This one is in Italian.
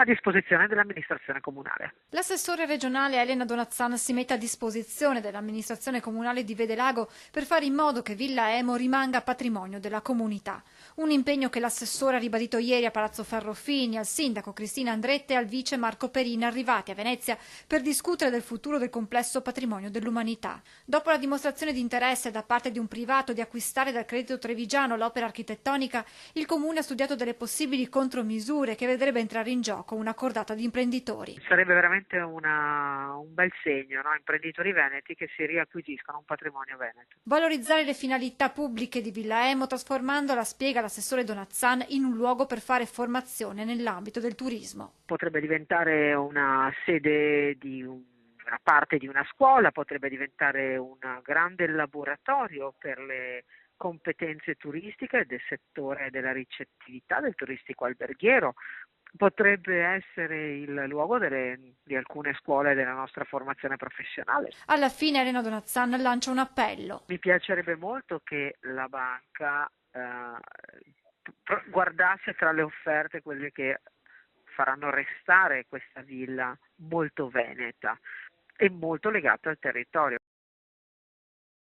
a disposizione dell'amministrazione comunale. L'assessore regionale Elena Donazzan si mette a disposizione dell'amministrazione comunale di Vedelago per fare in modo che Villa Emo rimanga patrimonio della comunità. Un impegno che l'assessore ha ribadito ieri a Palazzo Ferrofini, al sindaco Cristina Andretta e al vice Marco Perin, arrivati a Venezia per discutere del futuro del complesso patrimonio dell'umanità. Dopo la dimostrazione di interesse da parte di un privato di acquistare dal Credito Trevigiano l'opera architettonica, il comune ha studiato delle possibili contromisure che vedrebbe entrare in gioco una cordata di imprenditori. Sarebbe veramente un bel segno, no? Imprenditori veneti che si riacquisiscono un patrimonio veneto. Valorizzare le finalità pubbliche di Villa Emo trasformandola, spiega l'assessore Donazzan, in un luogo per fare formazione nell'ambito del turismo. Potrebbe diventare una sede di una parte di una scuola, potrebbe diventare un grande laboratorio per le competenze turistiche del settore della ricettività, del turistico alberghiero. Potrebbe essere il luogo di alcune scuole della nostra formazione professionale. Alla fine Elena Donazzan lancia un appello. Mi piacerebbe molto che la banca guardasse tra le offerte quelle che faranno restare questa villa molto veneta e molto legata al territorio.